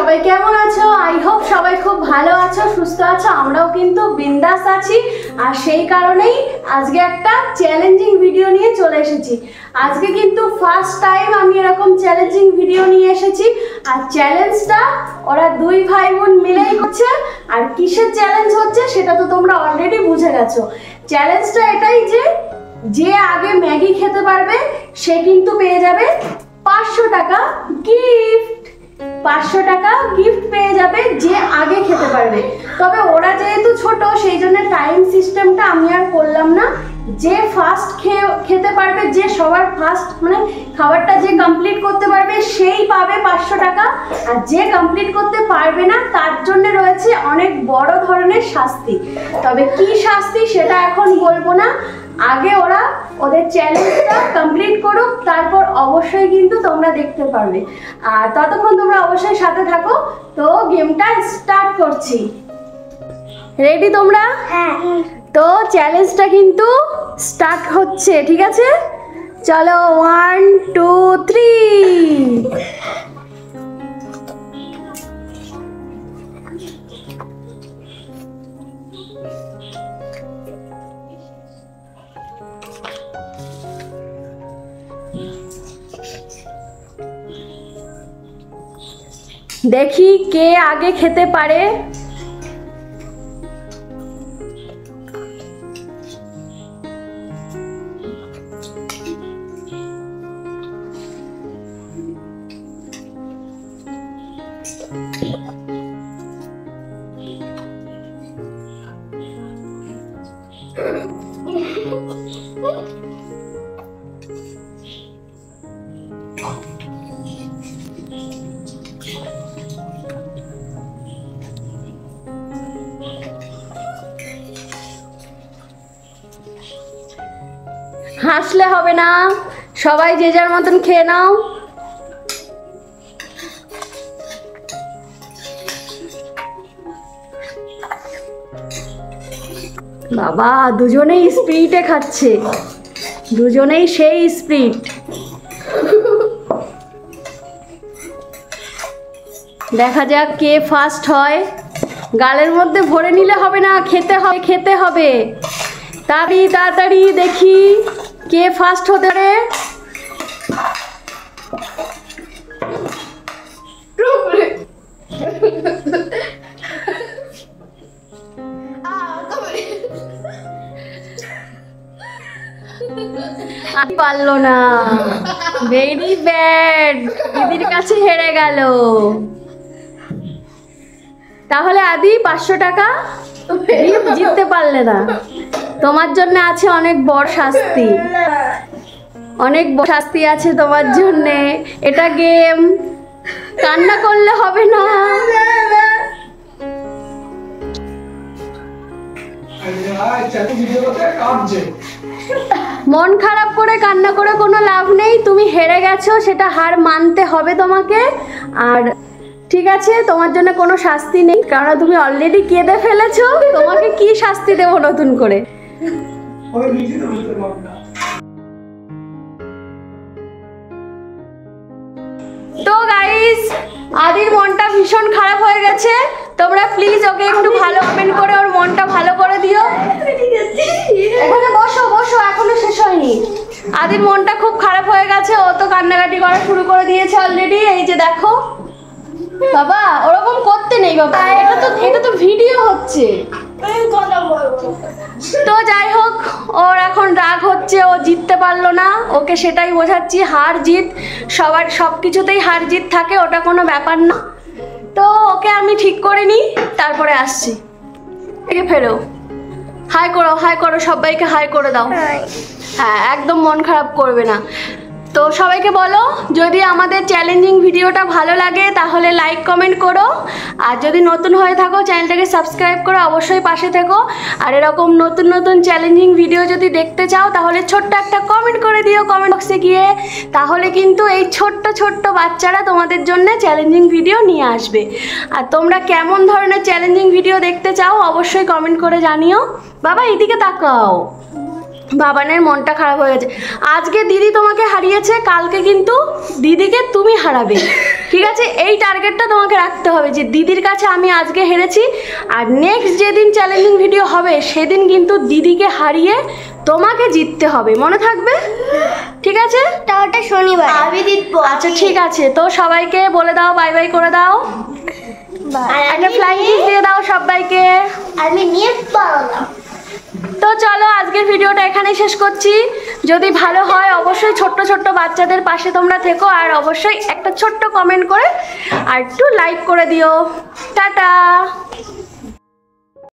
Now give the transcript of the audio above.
সবাই কেমন আছো? আই হোপ সবাই খুব ভালো আছো, সুস্থ আছো। আমরাও কিন্তু বিন্দাস আছি, আর সেই কারণেই আজকে একটা চ্যালেঞ্জিং ভিডিও নিয়ে চলে এসেছি। আজকে কিন্তু ফার্স্ট টাইম আমি এরকম চ্যালেঞ্জিং ভিডিও নিয়ে এসেছি, আর চ্যালেঞ্জটা ওরা দুই ভাই বোন মিলেই করছে। আর কিসের চ্যালেঞ্জ হচ্ছে সেটা তো তোমরা অলরেডি বুঝে গেছো। চ্যালেঞ্জটা এটাই যে আগে ম্যাগি খেতে পারবে সে কিন্তু পেয়ে যাবে 500 টাকা গিফট। 500 টাকা গিফট পেয়ে যাবে যে আগে খেতে পারবে। তবে ওরা যেহেতু ছোট সেই জন্য টাইম সিস্টেমটা আমি আর করলাম না। যে ফার্স্ট খেতে পারবে, যে সবার ফার্স্ট মানে খাবারটা যে কমপ্লিট করতে পারবে সেই পাবে 500 টাকা। আর যে কমপ্লিট করতে পারবে না তার জন্য রয়েছে অনেক বড় ধরনের শাস্তি। তবে কি শাস্তি সেটা এখন বলবো না, আগে ওরা ওদের চ্যালেঞ্জটা কমপ্লিট করুক, তারপর অবশ্যই কিন্তু তোমরা দেখতে পারবে। আর ততক্ষণ তোমরা অবশ্যই সাথে থাকো। তো গেমটা স্টার্ট করছি। রেডি তোমরা? হ্যাঁ। তো চ্যালেঞ্জটা কিন্তু স্টার্ট হচ্ছে, ঠিক আছে? চলো 1 2 3। দেখি কে আগে খেতে পারে। হাসলে হবে না, সবাই যে যার মতন খেয়ে নাও। বাবা দুজনেই স্পিরিটে খাচ্ছে, দুজনেই সেই স্পিরিট। দেখা যাক কে ফার্স্ট হয়। গালের মধ্যে ভরে নিলে হবে না, খেতে হবে, খেতে হবে। তাড়াতাড়ি তাড়াতাড়ি দেখি কে ফার্স্ট হতে পারে। পারলো না, ভেরি ব্যাড, দিদির কাছে হেরে গেল। তাহলে আদি 500 টাকা জিততে পারলে না। তোমার জন্য আছে অনেক বড় শাস্তি, অনেক বড় শাস্তি আছে তোমার জন্যে। এটা গেম, কান্না করলে হবে না। মন খারাপ করে কান্না করে কোনো লাভ নেই, তুমি হেরে গেছো, সেটা হার মানতে হবে তোমাকে। আর ঠিক আছে, তোমার জন্য কোনো শাস্তি নেই, কারণ তুমি অলরেডি কেঁদে ফেলেছো। তোমাকে কি শাস্তি দেবো নতুন করে? তো গাইস, আদির মনটা ভীষণ খারাপ হয়ে গেছে। তোমরা প্লিজ ওকে একটু ভালো কমেন্ট করে ওর মনটা ভালো করে দিও। এখানে বসো বসো, এখনো শেষ হয়নি। আদির মনটা খুব খারাপ হয়ে গেছে, ও তো কান্নাকাটি করা শুরু করে দিয়েছে অলরেডি। এই যে দেখো বাবা, ওরকম করতে নেই বাবা, এটা তো ভিডিও হচ্ছে। তো যাই হোক, ওর এখন রাগ হচ্ছে, ও জিততে পারলো না। ওকে সেটাই বোঝাচ্ছি, হার জিত সবার, সব কিছুতেই হার জিত থাকে, ওটা কোনো ব্যাপার না। তো ওকে আমি ঠিক করে নিই, তারপরে আসছি। থেকে ফেরো, হাই করো, হাই করো, সবাইকে হাই করে দাও। হ্যাঁ, একদম মন খারাপ করবে না। তো সবাইকে বলো, যদি আমাদের চ্যালেঞ্জিং ভিডিওটা ভালো লাগে তাহলে লাইক কমেন্ট করো, আর যদি নতুন হয়ে থাকো চ্যানেলটাকে সাবস্ক্রাইব করে অবশ্যই পাশে থেকো। আর এরকম নতুন নতুন চ্যালেঞ্জিং ভিডিও যদি দেখতে চাও তাহলে ছোট্ট একটা কমেন্ট করে দিও কমেন্ট বক্সে গিয়ে। তাহলে কিন্তু এই ছোট্ট ছোট্ট বাচ্চারা তোমাদের জন্য চ্যালেঞ্জিং ভিডিও নিয়ে আসবে। আর তোমরা কেমন ধরনের চ্যালেঞ্জিং ভিডিও দেখতে চাও অবশ্যই কমেন্ট করে জানিও। বাবা এদিকে তাকাও, বাবানের মনটা খারাপ হয়ে গেছে। আজকে দিদি তোমাকে হারিয়েছে, কালকে কিন্তু দিদিকে তুমি হারাবে। ঠিক আছে, এই টার্গেটটা তোমাকে রাখতে হবে যে দিদির কাছে আমি আজকে হেরেছি, আর নেক্সট যেদিন চ্যালেঞ্জিং ভিডিও হবে সেদিন কিন্তু দিদিকে হারিয়ে তোমাকে জিততে হবে, মনে থাকবে? ঠিক আছে, ওটা শনিবার আমি জিতবো। আচ্ছা ঠিক আছে, তো সবাইকে বলে দাও, বাই বাই করে দাও, একটা ফ্লাইং কিস দিয়ে দাও সবাইকে। আমি নিয়ে পারলাম। তো চলো আজকের ভিডিওটা এখানেই শেষ করছি। যদি ভালো হয় অবশ্যই ছোট্ট ছোট্ট বাচ্চাদের পাশে তোমরা থেকো, আর অবশ্যই একটা ছোট্ট কমেন্ট করে আর একটু লাইক করে দিও। টাটা।